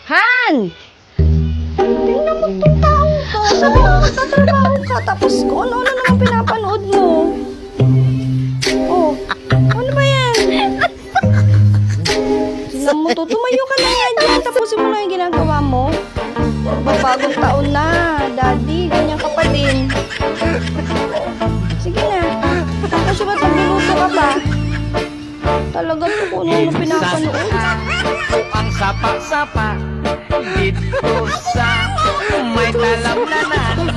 Han! Tingnan mo itong taong to. Sabi mo magtatrabaho ka. Tapos kung ano-ano naman pinapanood mo. Oh, ano ba yan? Tingnan mo to. Tumayo ka na nga dyan. Tapusin mo lang yung ginagawa mo. Bagong taon na. Daddy, ganyan ka pa din. Sige na. Tapos ba't magluluto ka pa? Talaga to kung ano pinapanood. Ang sapa-sapa dito sa may talamnanan.